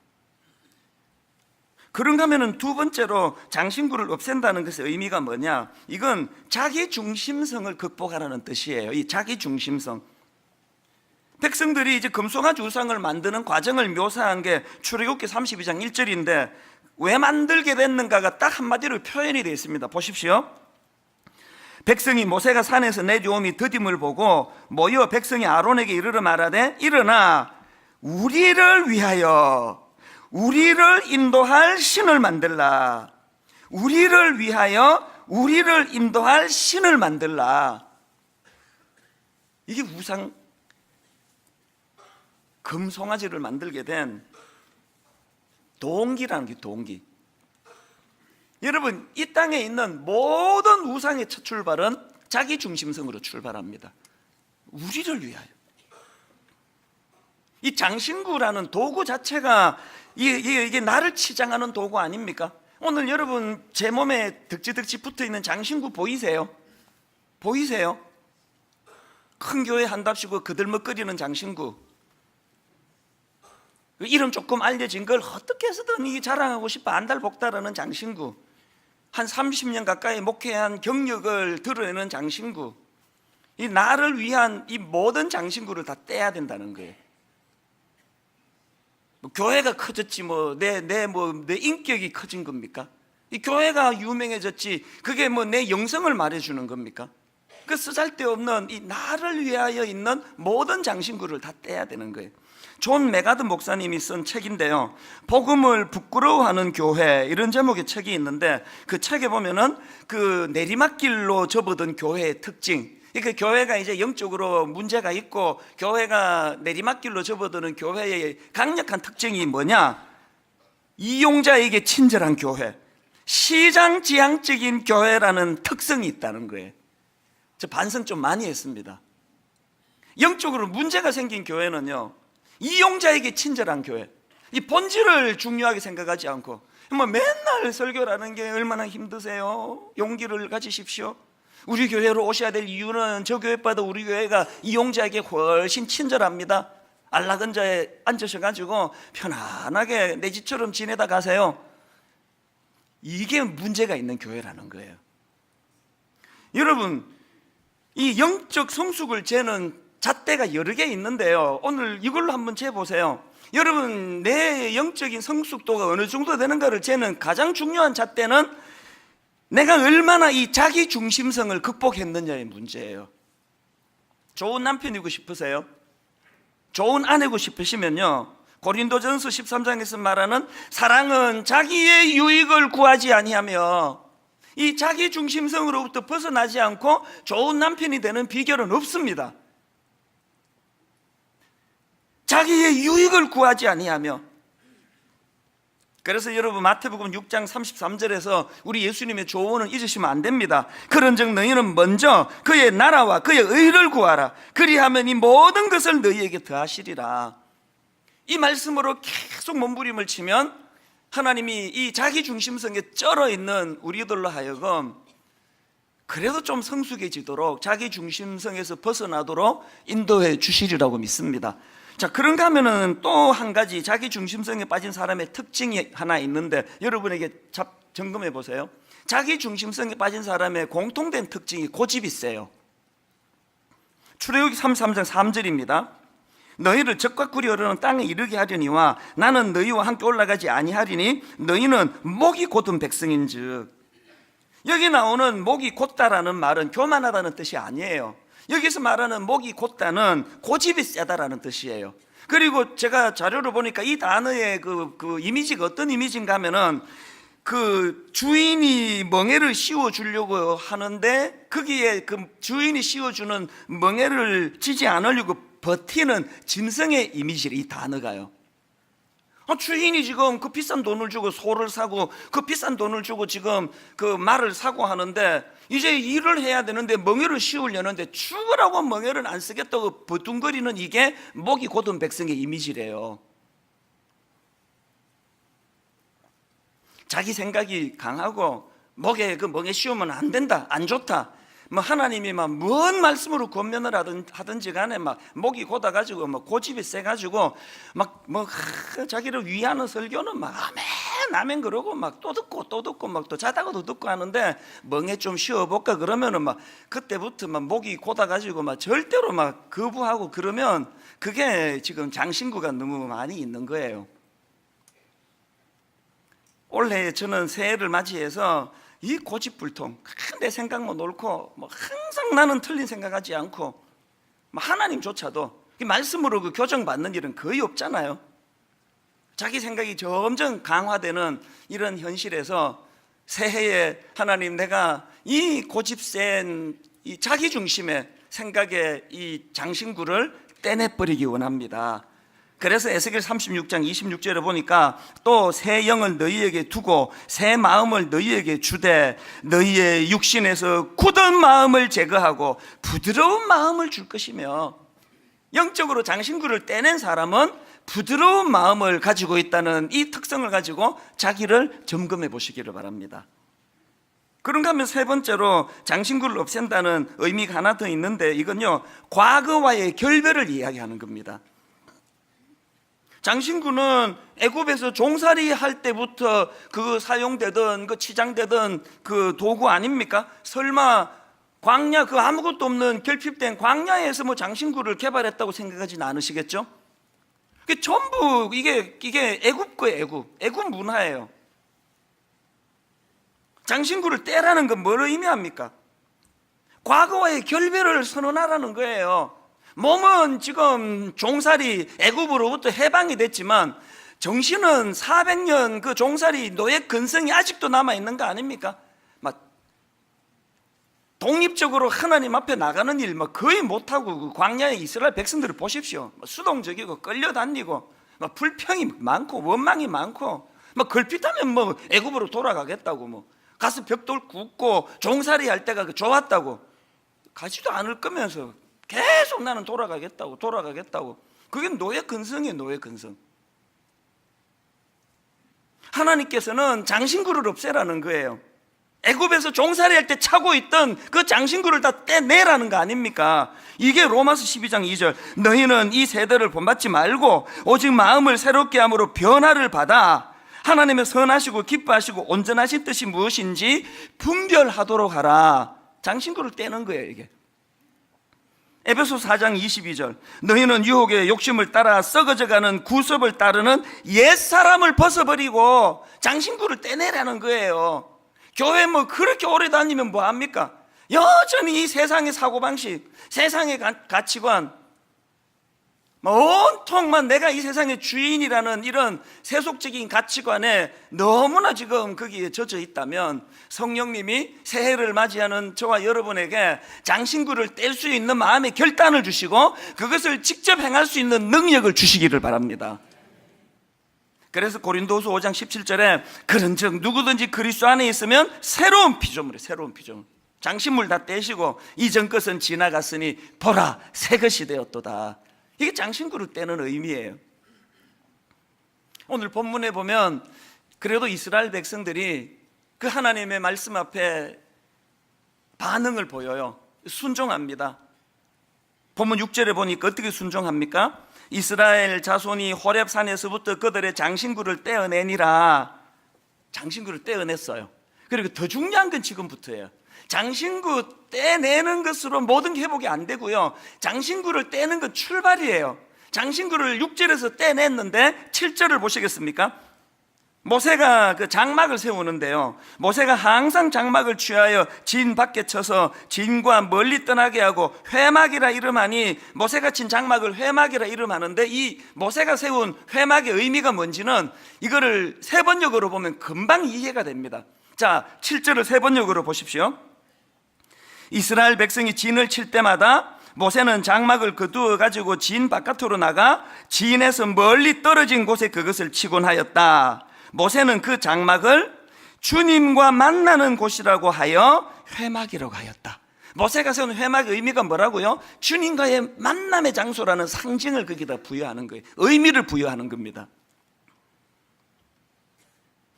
그런가 하면은 두 번째로 장신구를 없앤다는 것의 의미가 뭐냐, 이건 자기 중심성을 극복하라는 뜻이에요. 이 자기 중심성. 백성들이 이제 금송아지 우상을 만드는 과정을 묘사한 게 출애굽기 32장 1절인데 왜 만들게 됐는가가 딱 한마디로 표현이 되어 있습니다. 보십시오. 백성이 모세가 산에서 내려오미 더딤을 보고 모여 백성이 아론에게 이르러 말하되, 일어나 우리를 위하여 우리를 인도할 신을 만들라. 우리를 위하여 우리를 인도할 신을 만들라. 이게 우상 금송아지를 만들게 된 동기라는 게 동기. 여러분, 이 땅에 있는 모든 우상의 첫 출발은 자기 중심성으로 출발합니다. 우리를 위하여. 이 장신구라는 도구 자체가 이게 나를 치장하는 도구 아닙니까? 오늘 여러분 제 몸에 득지득지 붙어있는 장신구 보이세요? 보이세요? 큰 교회 한답시고 그들먹거리는 장신구, 이름 조금 알려진 걸 어떻게 해서든 자랑하고 싶어 안달복달하는 장신구, 한 30년 가까이 목회한 경력을 드러내는 장신구, 이 나를 위한 이 모든 장신구를 다 떼야 된다는 거예요. 교회가 커졌지 내 인격이 커진 겁니까? 이 교회가 유명해졌지 그게 내 영성을 말해주는 겁니까? 그 쓰잘데없는 이 나를 위하여 있는 모든 장신구를 다 떼야 되는 거예요. 존 메가드 목사님이 쓴 책인데요, 복음을 부끄러워하는 교회, 이런 제목의 책이 있는데 그 책에 보면은 그 내리막길로 접어든 교회의 특징, 그 교회가 이제 영적으로 문제가 있고 교회가 내리막길로 접어드는 교회의 강력한 특징이 뭐냐, 이용자에게 친절한 교회, 시장지향적인 교회라는 특성이 있다는 거예요. 저 반성 좀 많이 했습니다. 영적으로 문제가 생긴 교회는요, 이용자에게 친절한 교회, 이 본질을 중요하게 생각하지 않고 맨날 설교라는 게 얼마나 힘드세요? 용기를 가지십시오. 우리 교회로 오셔야 될 이유는 저 교회보다 우리 교회가 이용자에게 훨씬 친절합니다. 안락원자에 앉으셔가지고 편안하게 내 집처럼 지내다 가세요. 이게 문제가 있는 교회라는 거예요. 여러분, 이 영적 성숙을 재는 잣대가 여러 개 있는데요, 오늘 이걸로 한번 재보세요. 여러분, 내 영적인 성숙도가 어느 정도 되는가를 재는 가장 중요한 잣대는 내가 얼마나 이 자기 중심성을 극복했느냐의 문제예요. 좋은 남편이고 싶으세요? 좋은 아내고 싶으시면요, 고린도전서 13장에서 말하는 사랑은 자기의 유익을 구하지 아니하며, 이 자기 중심성으로부터 벗어나지 않고 좋은 남편이 되는 비결은 없습니다. 자기의 유익을 구하지 아니하며. 그래서 여러분 마태복음 6장 33절에서 우리 예수님의 조언을 잊으시면 안 됩니다. 그런즉 너희는 먼저 그의 나라와 그의 의를 구하라. 그리하면 이 모든 것을 너희에게 더하시리라. 이 말씀으로 계속 몸부림을 치면 하나님이 이 자기 중심성에 쩔어 있는 우리들로 하여금 그래도 좀 성숙해지도록 자기 중심성에서 벗어나도록 인도해 주시리라고 믿습니다. 자, 그런가 하면은 또 한 가지 자기 중심성에 빠진 사람의 특징이 하나 있는데 여러분에게 점검해 보세요. 자기 중심성에 빠진 사람의 공통된 특징이 고집이 세요. 출애굽기 33장 3절입니다. 너희를 적과 꿀이 흐르는 땅에 이르게 하려니와 나는 너희와 함께 올라가지 아니하리니 너희는 목이 곧은 백성인즉. 여기 나오는 목이 곧다라는 말은 교만하다는 뜻이 아니에요. 여기서 말하는 목이 곧다는 고집이 세다라는 뜻이에요. 그리고 제가 자료를 보니까 이 단어의 그 이미지가 어떤 이미지인가 하면은 그 주인이 멍에를 씌워주려고 하는데 거기에 그 주인이 씌워주는 멍에를 지지 않으려고 버티는 짐승의 이미지를, 이 단어가요. 주인이 지금 그 비싼 돈을 주고 소를 사고 그 비싼 돈을 주고 지금 그 말을 사고 하는데 이제 일을 해야 되는데 멍에를 씌우려는데 죽으라고 멍에를 안 쓰겠다고 버둥거리는 이게 목이 곧은 백성의 이미지래요. 자기 생각이 강하고 목에 그 멍에 씌우면 안 된다, 안 좋다. 뭐 하나님이 막 뭔 말씀으로 권면을 하든지 간에 막 목이 곧아가지고 막 고집이 세가지고 막 뭐 자기를 위하는 설교는 막 아멘 그러고 막 또 듣고 막 또 자다가도 듣고 하는데 멍에 좀 쉬어볼까 그러면은 막 그때부터 막 목이 곧아가지고 막 절대로 막 거부하고 그러면 그게 지금 장신구가 너무 많이 있는 거예요. 올해 저는 새해를 맞이해서 이 고집불통, 내 생각만 옳고 뭐 항상 나는 틀린 생각하지 않고 뭐 하나님조차도 말씀으로 그 교정받는 일은 거의 없잖아요. 자기 생각이 점점 강화되는 이런 현실에서 새해에 하나님, 내가 이 고집센 이 자기 중심의 생각의 이 장신구를 떼내버리기 원합니다. 그래서 에스겔 36장 26절에 보니까 또 새 영을 너희에게 두고 새 마음을 너희에게 주되 너희의 육신에서 굳은 마음을 제거하고 부드러운 마음을 줄 것이며, 영적으로 장신구를 떼낸 사람은 부드러운 마음을 가지고 있다는 이 특성을 가지고 자기를 점검해 보시기를 바랍니다. 그런가 하면 세 번째로 장신구를 없앤다는 의미가 하나 더 있는데, 이건요 과거와의 결별을 이야기하는 겁니다. 장신구는 애굽에서 종살이 할 때부터 그 사용되던 그 치장되던 그 도구 아닙니까? 설마 광야, 그 아무것도 없는 결핍된 광야에서 뭐 장신구를 개발했다고 생각하지는 않으시겠죠? 그게 전부 이게 애굽 거예요. 애굽 문화예요. 장신구를 떼라는 건 뭘 의미합니까? 과거와의 결별을 선언하라는 거예요. 몸은 지금 종살이 애굽으로부터 해방이 됐지만 정신은 400년 그 종살이 노예 근성이 아직도 남아있는 거 아닙니까? 막 독립적으로 하나님 앞에 나가는 일 막 거의 못하고 그 광야의 이스라엘 백성들을 보십시오. 수동적이고 끌려다니고 막 불평이 많고 원망이 많고 막 걸핏하면 뭐 애굽으로 돌아가겠다고 뭐 가서 벽돌 굽고 종살이 할 때가 좋았다고, 가지도 않을 거면서 계속 나는 돌아가겠다고. 그게 노예 근성이에요. 노예 근성. 하나님께서는 장신구를 없애라는 거예요. 애굽에서 종살이 할 때 차고 있던 그 장신구를 다 떼내라는 거 아닙니까? 이게 로마서 12장 2절 너희는 이 세대를 본받지 말고 오직 마음을 새롭게 함으로 변화를 받아 하나님의 선하시고 기뻐하시고 온전하신 뜻이 무엇인지 분별하도록 하라. 장신구를 떼는 거예요. 이게 에베소 4장 22절 너희는 유혹의 욕심을 따라 썩어져가는 구습을 따르는 옛사람을 벗어버리고 장신구를 떼내라는 거예요. 교회 뭐 그렇게 오래 다니면 뭐합니까? 여전히 이 세상의 사고방식, 세상의 가치관, 온통만 내가 이 세상의 주인이라는 이런 세속적인 가치관에 너무나 지금 거기에 젖어 있다면 성령님이 새해를 맞이하는 저와 여러분에게 장신구를 뗄 수 있는 마음의 결단을 주시고 그것을 직접 행할 수 있는 능력을 주시기를 바랍니다. 그래서 고린도후서 5장 17절에 그런즉 누구든지 그리스도 안에 있으면 새로운 피조물이에요. 새로운 피조물. 장신물 다 떼시고 이전 것은 지나갔으니 보라 새 것이 되었도다. 이게 장신구를 떼는 의미예요. 오늘 본문에 보면 그래도 이스라엘 백성들이 그 하나님의 말씀 앞에 반응을 보여요. 순종합니다. 본문 6절에 보니까 어떻게 순종합니까? 이스라엘 자손이 호렙산에서부터 그들의 장신구를 떼어내니라. 장신구를 떼어냈어요. 그리고 더 중요한 건 지금부터예요. 장신구 떼내는 것으로 모든 게 회복이 안 되고요, 장신구를 떼는 건 출발이에요. 장신구를 6절에서 떼냈는데 7절을 보시겠습니까? 모세가 그 장막을 세우는데요, 모세가 항상 장막을 취하여 진 밖에 쳐서 진과 멀리 떠나게 하고 회막이라 이름하니, 모세가 친 장막을 회막이라 이름하는데 이 모세가 세운 회막의 의미가 뭔지는 이거를 세번역으로 보면 금방 이해가 됩니다. 자, 7절을 세번역으로 보십시오. 이스라엘 백성이 진을 칠 때마다 모세는 장막을 거두어 가지고 진 바깥으로 나가 진에서 멀리 떨어진 곳에 그것을 치곤 하였다. 모세는 그 장막을 주님과 만나는 곳이라고 하여 회막이라고 하였다. 모세가 세운 회막의 의미가 뭐라고요? 주님과의 만남의 장소라는 상징을 거기다 부여하는 거예요. 의미를 부여하는 겁니다.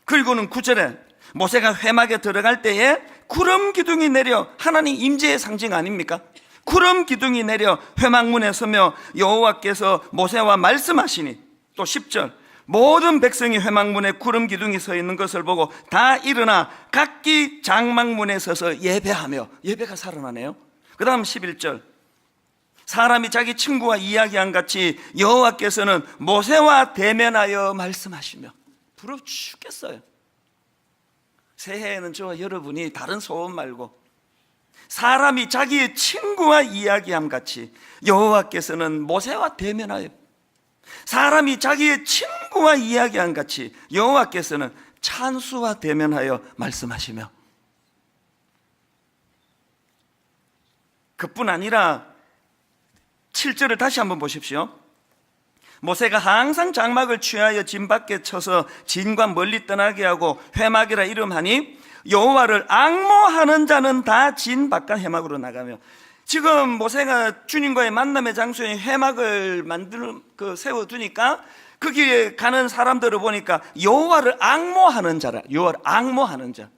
그리고는 9절에 모세가 회막에 들어갈 때에 구름 기둥이 내려, 하나님 임재의 상징 아닙니까? 구름 기둥이 내려 회막문에 서며 여호와께서 모세와 말씀하시니, 또 10절 모든 백성이 회막문에 구름 기둥이 서 있는 것을 보고 다 일어나 각기 장막문에 서서 예배하며, 예배가 살아나네요. 그 다음 11절 사람이 자기 친구와 이야기한 같이 여호와께서는 모세와 대면하여 말씀하시며. 부러워 죽겠어요. 새해에는 저와 여러분이 다른 소원 말고 사람이 자기의 친구와 이야기함 같이 여호와께서는 모세와 대면하여, 사람이 자기의 친구와 이야기한 같이 여호와께서는 찬수와 대면하여 말씀하시며. 그뿐 아니라 7절을 다시 한번 보십시오. 모세가 항상 장막을 취하여 진 밖에 쳐서 진과 멀리 떠나게 하고 회막이라 이름하니 여호와를 앙모하는 자는 다 진 바깥 회막으로 나가며. 지금 모세가 주님과의 만남의 장소에 회막을 세워두니까 거기에 가는 사람들을 보니까 여호와를 앙모하는 자라. 여호와를 앙모하는 자.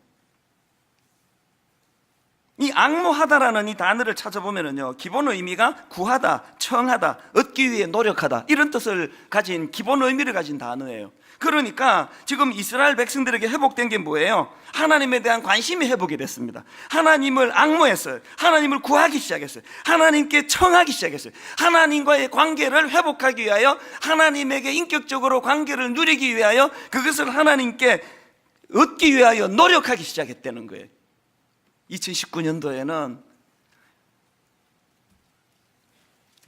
이 앙모하다라는 이 단어를 찾아보면요, 기본 의미가 구하다, 청하다, 얻기 위해 노력하다, 이런 뜻을 가진, 기본 의미를 가진 단어예요. 그러니까 지금 이스라엘 백성들에게 회복된 게 뭐예요? 하나님에 대한 관심이 회복이 됐습니다. 하나님을 앙모했어요. 하나님을 구하기 시작했어요. 하나님께 청하기 시작했어요. 하나님과의 관계를 회복하기 위하여, 하나님에게 인격적으로 관계를 누리기 위하여, 그것을 하나님께 얻기 위하여 노력하기 시작했다는 거예요. 2019년도에는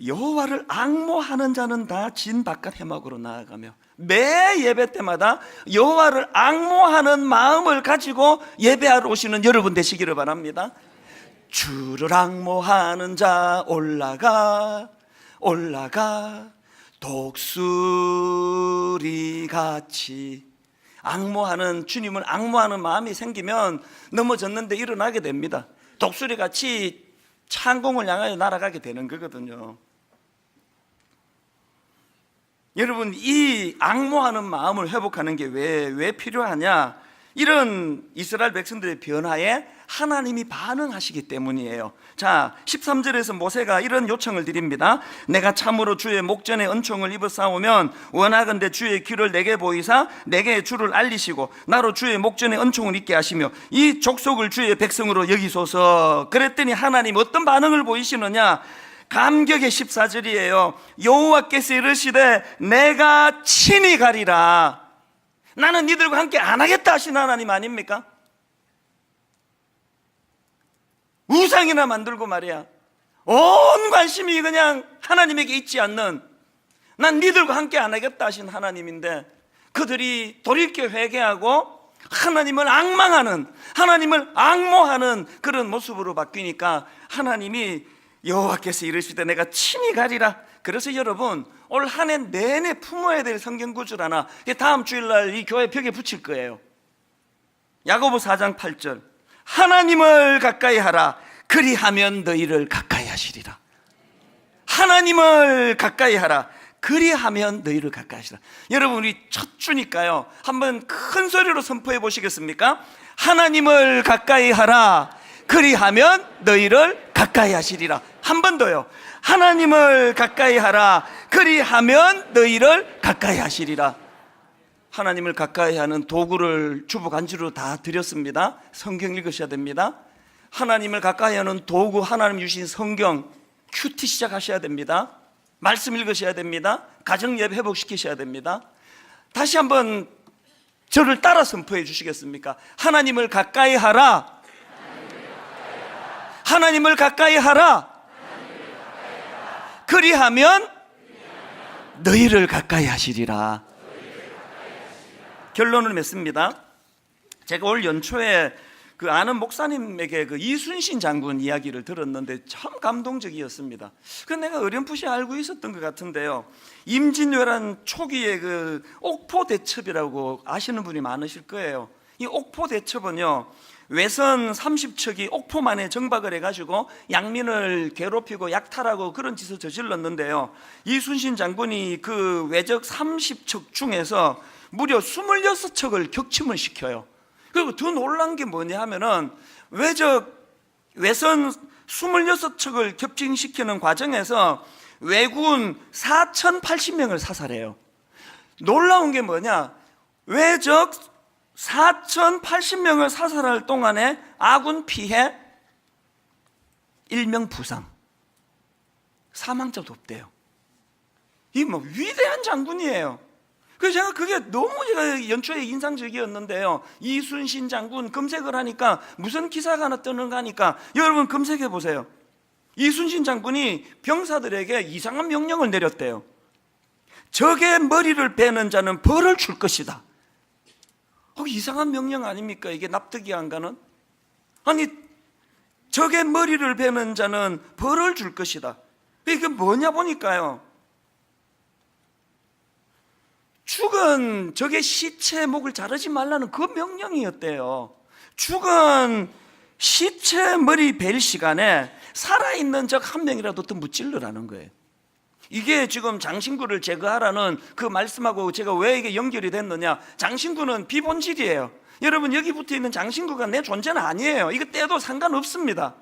여호와를 앙모하는 자는 다 진 바깥 회막으로 나아가며, 매 예배 때마다 여호와를 앙모하는 마음을 가지고 예배하러 오시는 여러분 되시기를 바랍니다. 주를 앙모하는 자 올라가 올라가 독수리같이. 앙모하는, 주님을 앙모하는 마음이 생기면 넘어졌는데 일어나게 됩니다. 독수리같이 창공을 향하여 날아가게 되는 거거든요. 여러분, 이 앙모하는 마음을 회복하는 게 왜 필요하냐? 이런 이스라엘 백성들의 변화에 하나님이 반응하시기 때문이에요. 자, 13절에서 모세가 이런 요청을 드립니다. 내가 참으로 주의 목전에 은총을 입어 싸우면 원하건대 주의 길을 내게 보이사 내게 주를 알리시고 나로 주의 목전에 은총을 입게 하시며 이 족속을 주의 백성으로 여기소서. 그랬더니 하나님 어떤 반응을 보이시느냐? 감격의 14절이에요. 여호와께서 이르시되 내가 친히 가리라. 나는 니들과 함께 안 하겠다 하신 하나님 아닙니까? 우상이나 만들고 말이야, 온 관심이 그냥 하나님에게 있지 않는, 난 니들과 함께 안 하겠다 하신 하나님인데, 그들이 돌이켜 회개하고 하나님을 앙망하는, 하나님을 앙모하는 그런 모습으로 바뀌니까 하나님이 여호와께서 이르시되 내가 친히 가리라. 그래서 여러분, 올 한 해 내내 품어야 될 성경 구절 하나 다음 주일날 이 교회 벽에 붙일 거예요. 야고보 4장 8절 하나님을 가까이 하라. 그리하면 너희를 가까이 하시리라. 하나님을 가까이 하라. 그리하면 너희를 가까이 하시라. 여러분, 우리 첫 주니까요, 한번 큰 소리로 선포해 보시겠습니까? 하나님을 가까이 하라. 그리하면 너희를 가까이 하시리라. 한 번 더요. 하나님을 가까이 하라. 그리하면 너희를 가까이 하시리라. 하나님을 가까이 하는 도구를 주보간주로 다 드렸습니다. 성경 읽으셔야 됩니다. 하나님을 가까이 하는 도구, 하나님 주신 성경 큐티 시작하셔야 됩니다. 말씀 읽으셔야 됩니다. 가정예배 회복시키셔야 됩니다. 다시 한번 저를 따라 선포해 주시겠습니까? 하나님을 가까이 하라. 하나님을 가까이 하라. 그리하면 너희를 가까이 하시리라. 결론을 맺습니다. 제가 올 연초에 그 아는 목사님에게 그 이순신 장군 이야기를 들었는데 참 감동적이었습니다. 그 내가 어렴풋이 알고 있었던 것 같은데요. 임진왜란 초기에 그 옥포대첩이라고 아시는 분이 많으실 거예요. 이 옥포대첩은요, 외선 30척이 옥포만에 정박을 해가지고 양민을 괴롭히고 약탈하고 그런 짓을 저질렀는데요, 이순신 장군이 그 외적 30척 중에서 무려 26척을 격침을 시켜요. 그리고 더 놀란 게 뭐냐 하면은 외선 26척을 격침시키는 과정에서 왜군 4,080명을 사살해요. 놀라운 게 뭐냐, 외적 4,080명을 사살할 동안에 아군 피해 1명 부상, 사망자도 없대요. 이 뭐 위대한 장군이에요. 그래서 제가 그게 너무 제가 연초에 인상적이었는데요. 이순신 장군 검색을 하니까 무슨 기사가 하나 뜨는가 하니까 여러분 검색해 보세요. 이순신 장군이 병사들에게 이상한 명령을 내렸대요. 적의 머리를 베는 자는 벌을 줄 것이다. 이상한 명령 아닙니까? 이게 납득이 안 가는? 아니, 적의 머리를 베는 자는 벌을 줄 것이다. 이게 뭐냐 보니까요, 죽은 적의 시체 목을 자르지 말라는 그 명령이었대요. 죽은 시체 머리 벨 시간에 살아있는 적 한 명이라도 더 무찔러라는 거예요. 이게 지금 장신구를 제거하라는 그 말씀하고 제가 왜 이게 연결이 됐느냐, 장신구는 비본질이에요. 여러분, 여기 붙어 있는 장신구가 내 존재는 아니에요. 이거 떼도 상관없습니다.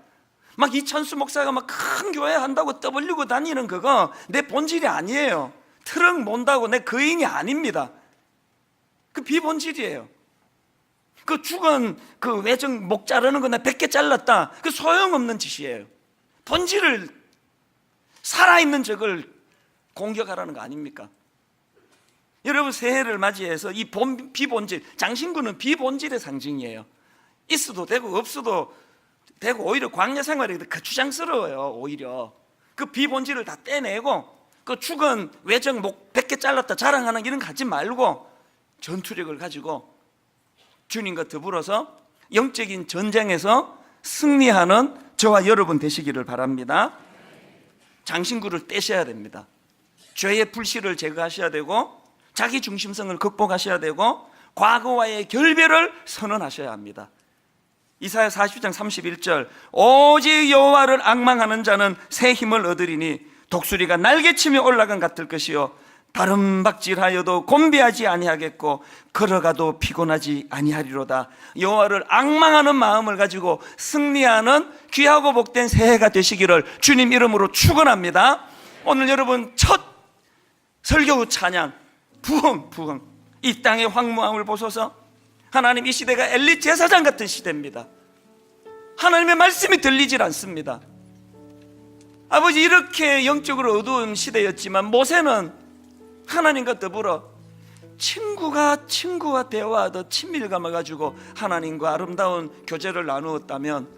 막 이찬수 목사가 막 큰 교회 한다고 떠벌리고 다니는 그거 내 본질이 아니에요. 트럭 몬다고 내 거인이 아닙니다. 그 비본질이에요. 그 죽은 그 외적 목 자르는 거 나 100개 잘랐다, 그 소용없는 짓이에요. 본질을, 살아있는 적을 공격하라는 거 아닙니까? 여러분, 새해를 맞이해서 이 비본질, 장신구는 비본질의 상징이에요. 있어도 되고 없어도 되고 오히려 광야 생활이 그 주장스러워요. 오히려 그 비본질을 다 떼내고 그 죽은 외적 목 100개 잘랐다 자랑하는 이런 거 하지 말고 전투력을 가지고 주님과 더불어서 영적인 전쟁에서 승리하는 저와 여러분 되시기를 바랍니다. 장신구를 떼셔야 됩니다. 죄의 불씨를 제거하셔야 되고 자기 중심성을 극복하셔야 되고 과거와의 결별을 선언하셔야 합니다. 이사야 40장 31절, 오직 여호와를 앙망하는 자는 새 힘을 얻으리니 독수리가 날개치며 올라간 같을 것이요 다른 박질하여도 곤비하지 아니하겠고 걸어가도 피곤하지 아니하리로다. 여호와를 앙망하는 마음을 가지고 승리하는 귀하고 복된 새해가 되시기를 주님 이름으로 축원합니다. 오늘 여러분 첫 설교 찬양, 부흥. 이 땅의 황무함을 보소서. 하나님, 이 시대가 엘리 제사장 같은 시대입니다. 하나님의 말씀이 들리질 않습니다. 아버지, 이렇게 영적으로 어두운 시대였지만 모세는 하나님과 더불어 친구와 대화하듯 친밀감을 가지고 하나님과 아름다운 교제를 나누었다면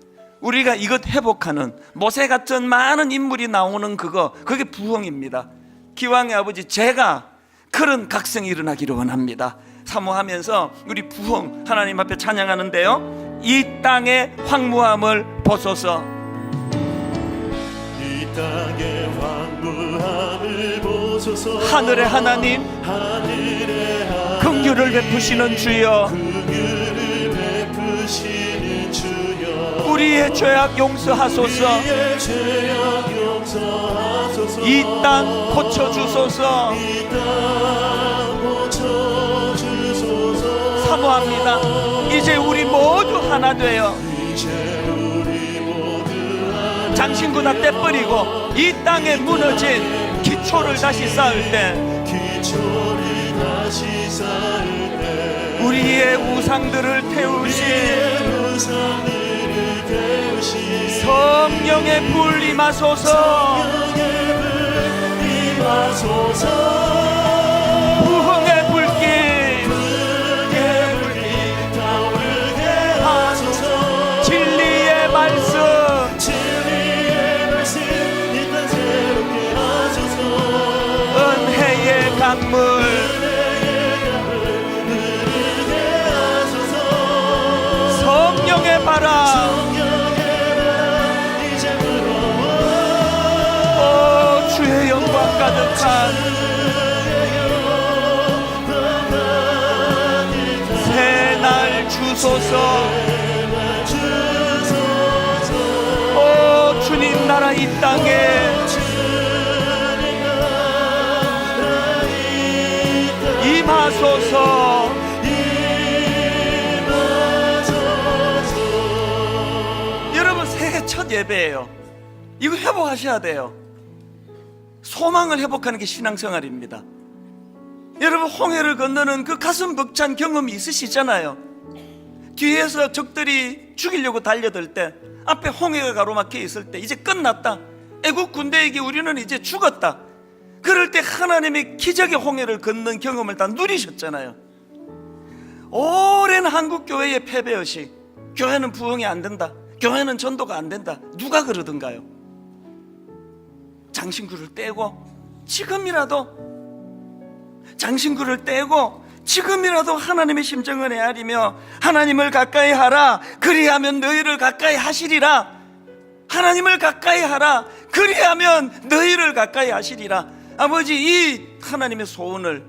우리가 이것 회복하는 모세 같은 많은 인물이 나오는 그게 부흥입니다. 기왕의 아버지, 제가 그런 각성이 일어나기를 원합니다. 사모하면서 우리 부흥 하나님 앞에 찬양하는데요, 이 땅의 황무함을 보소서. 이 땅의 황무함을 보소서. 하늘의 하나님, 긍휼을 베푸시는 주여, 우리의 죄악 용서하소서. 이 땅 고쳐주소서. 사모합니다. 이제 우리 모두 하나 되어 장신구나 떼버리고 이 땅에 무너진 기초를 다시 쌓을 때 우리의 우상들을 태우신 성령의 불 임하소서. 부흥의 불길 진리의 말씀 은혜의 강물 성령의 바 바람, 이제 불어와 오 주의 영광 가득한 새날 주소서. 오 주님 나라 이 땅에 임하소서. 여러분 새해 첫 예배예요. 이거 회복하셔야 돼요. 소망을 회복하는 게 신앙생활입니다. 여러분 홍해를 건너는 그 가슴 벅찬 경험이 있으시잖아요. 뒤에서 적들이 죽이려고 달려들 때, 앞에 홍해가 가로막혀 있을 때 이제 끝났다, 애국 군대에게 우리는 이제 죽었다, 그럴 때 하나님의 기적의 홍해를 걷는 경험을 다 누리셨잖아요. 오랜 한국교회의 패배의식, 교회는 부흥이 안 된다, 교회는 전도가 안 된다, 누가 그러던가요? 장신구를 떼고 지금이라도 하나님의 심정을 헤아리며 하나님을 가까이 하라, 그리하면 너희를 가까이 하시리라. 하나님을 가까이 하라, 그리하면 너희를 가까이 하시리라. 아버지, 이 하나님의 소원을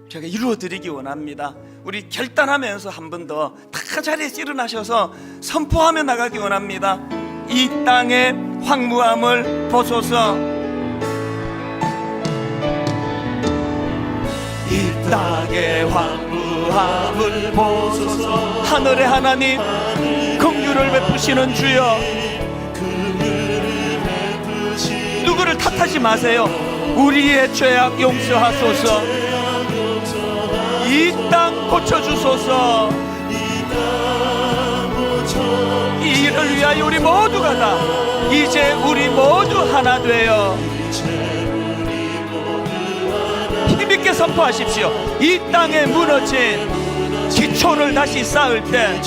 제가 이루어드리기 원합니다. 우리 결단하면서 한 번 더 다 자리에서 일어나셔서 선포하며 나가기 원합니다. 이 땅의 황무함을 보소서. 이 땅의 황무함을 보소서. 하늘의 하나님, 긍휼을 베푸시는 주여, 누구를 탓하지 마세요. 우리의 죄악 용서하소서. 이 땅 고쳐주소서. 이 일을 위하여 우리 모두가 다 이제 우리 모두 하나 되어 힘있게 선포하십시오. 이 땅에 무너진 기초를 다시 쌓을 때,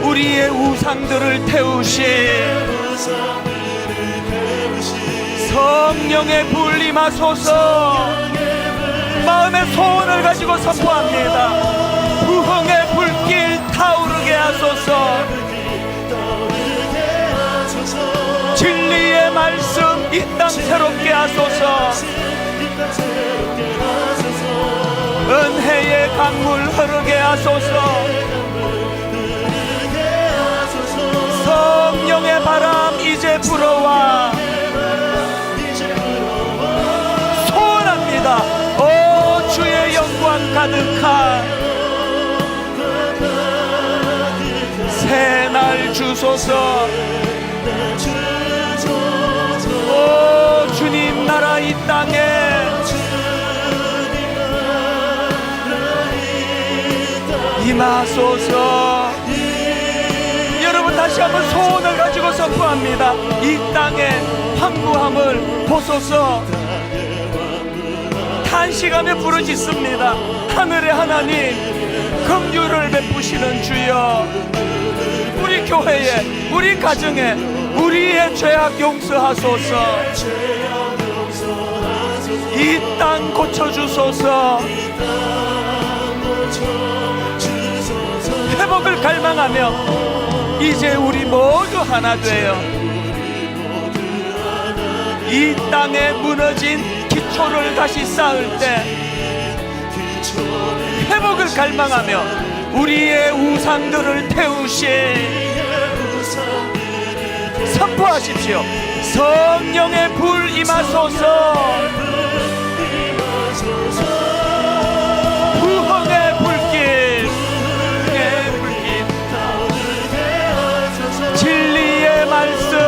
우리의 우상들을 태우신 성령의 불 임하소서. 마음의 소원을 가지고 선포합니다. 부흥의 불길 타오르게 하소서. 진리의 말씀 이 땅 새롭게 하소서. 은혜의 강물 흐르게 하소서. 성령의 바람 이제 불어와. 소원합니다. 오 주의 영광 가득한 새날 주소서. 오 주님 나라 이 땅에 임하소서. 여러분 다시 한번 소원을 가지고 선포합니다. 이 땅의 황무함을 보소서. 탄식하며 부르짖습니다. 하늘의 하나님, 긍휼을 베푸시는 주여, 우리 교회에, 우리 가정에 우리의 죄악 용서하소서. 이 땅 고쳐주소서. 회복을 갈망하며 이제 우리 모두 하나 되어 이 땅에 무너진 기초를 다시 쌓을 때, 회복을 갈망하며 우리의 우상들을 태우신, 선포하십시오. 성령의 불 임하소서. 부흥의 불길, 진리의 말씀,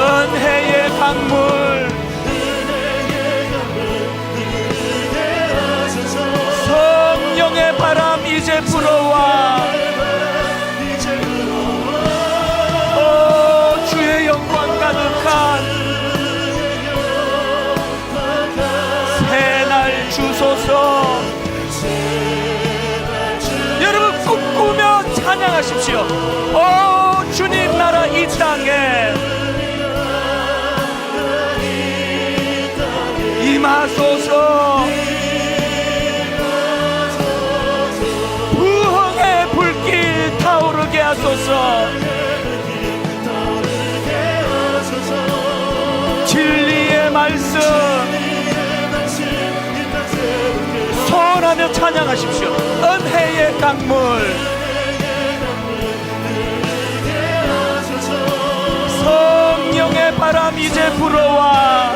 은혜의 강물, 성령의 바람 이제 불어와. 오 주의 영광 가득한 새날 주소서. 여러분 꿈꾸며 찬양하십시오. 오 주님 나라 이 땅에 임하소서. 한번 찬양하십시오. 은혜의 강물, 성령의 바람 이제 불어와.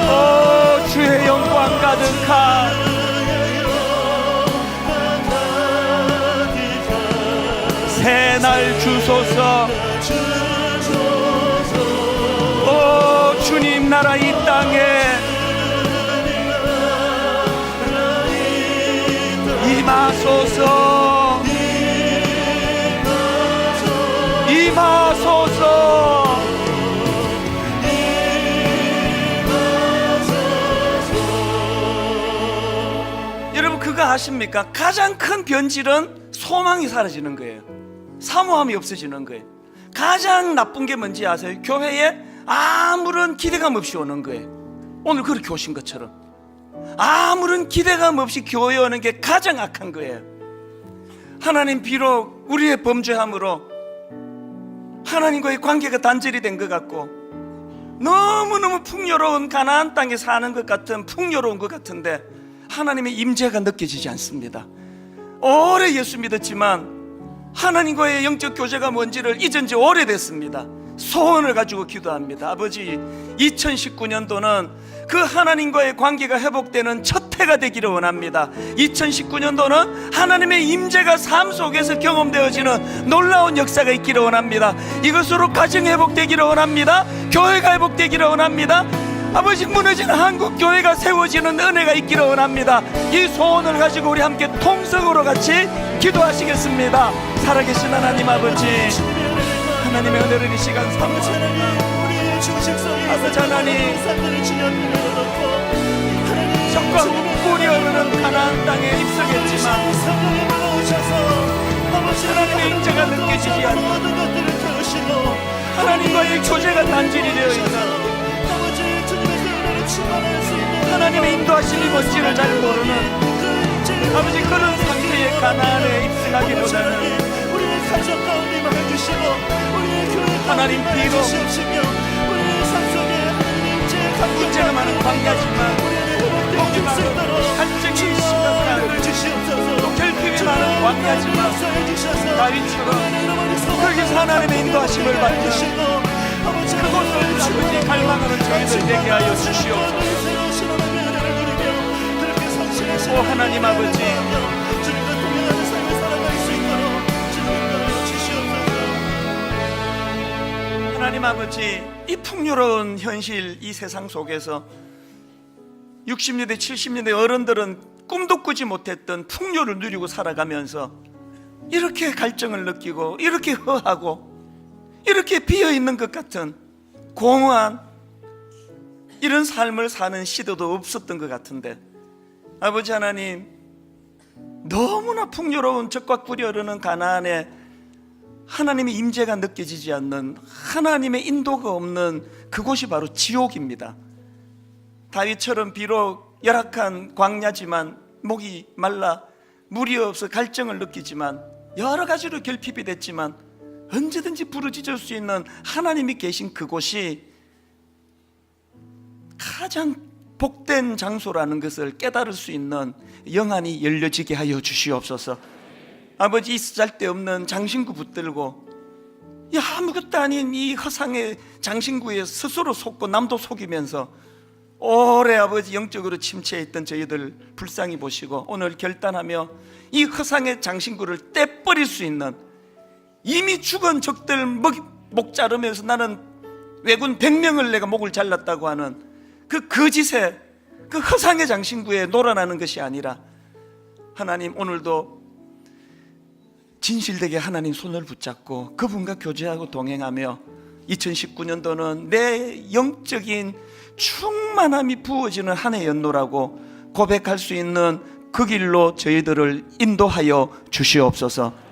오, 주의 영광 가득한 새날 주소서. 오, 주님 나라 이 땅에 임하소서, 임하소서. 여러분 그거 아십니까? 가장 큰 변질은 소망이 사라지는 거예요. 사모함이 없어지는 거예요. 가장 나쁜 게 뭔지 아세요? 교회에 아무런 기대감 없이 오는 거예요. 오늘 그렇게 오신 것처럼 아무런 기대감 없이 교회에 오는 게 가장 악한 거예요. 하나님 비록 우리의 범죄함으로 하나님과의 관계가 단절이 된 것 같고 너무너무 풍요로운 가나안 땅에 사는 것 같은 풍요로운 것 같은데 하나님의 임재가 느껴지지 않습니다. 오래 예수 믿었지만 하나님과의 영적 교제가 뭔지를 잊은 지 오래됐습니다. 소원을 가지고 기도합니다. 아버지, 2019년도는 그 하나님과의 관계가 회복되는 첫 해가 되기를 원합니다. 2019년도는 하나님의 임재가 삶 속에서 경험되어지는 놀라운 역사가 있기를 원합니다. 이것으로 가정이 회복되기를 원합니다. 교회가 회복되기를 원합니다. 아버지, 무너지는 한국 교회가 세워지는 은혜가 있기를 원합니다. 이 소원을 가지고 우리 함께 통성으로 같이 기도하시겠습니다. 살아계신 하나님 아버지, 하나님의 은혜를 이 시간 삼으셔 아버지 하나님, 적과 꿀이 흐르는 가나안 땅에 입성했지만 하나님의 임재가 느껴지지 않는, 하나님과의 교제가 단절이 되어 있는, 하나님의 인도하심이 뭔지를 잘 모르는 아버지, 그런 상태의 가나안에 입성하기보다는 하나님 비록 문제가 많은 광야지만 복이 많은 갈증이 심각한 또 결핍이 많은 광야지만 다윗처럼 거기서 하나님의 인도하심을 받는 그곳을 아버지 갈망하는 저희들 되게 하여 주시옵소서. 오 하나님 아버지, 하나님 아버지, 이 풍요로운 현실, 이 세상 속에서 60년대 70년대 어른들은 꿈도 꾸지 못했던 풍요를 누리고 살아가면서 이렇게 갈증을 느끼고 이렇게 허하고 이렇게 비어있는 것 같은 공허한 이런 삶을 사는 시대도 없었던 것 같은데, 아버지 하나님, 너무나 풍요로운 적과 꿀이 흐르는 가나안에 하나님의 임재가 느껴지지 않는, 하나님의 인도가 없는 그곳이 바로 지옥입니다. 다윗처럼 비록 열악한 광야지만 목이 말라 물이 없어 갈증을 느끼지만 여러 가지로 결핍이 됐지만 언제든지 부르짖을 수 있는 하나님이 계신 그곳이 가장 복된 장소라는 것을 깨달을 수 있는 영안이 열려지게 하여 주시옵소서. 아버지, 이 쓰잘데없는 장신구 붙들고 아무것도 아닌 이 허상의 장신구에 스스로 속고 남도 속이면서 오래 아버지 영적으로 침체했던 저희들 불쌍히 보시고 오늘 결단하며 이 허상의 장신구를 떼버릴 수 있는, 이미 죽은 적들 목 자르면서 나는 왜군 100명을 내가 목을 잘랐다고 하는 그 거짓의 그 허상의 장신구에 놀아나는 것이 아니라 하나님, 오늘도 진실되게 하나님 손을 붙잡고 그분과 교제하고 동행하며 2019년도는 내 영적인 충만함이 부어지는 한 해였노라고 고백할 수 있는 그 길로 저희들을 인도하여 주시옵소서.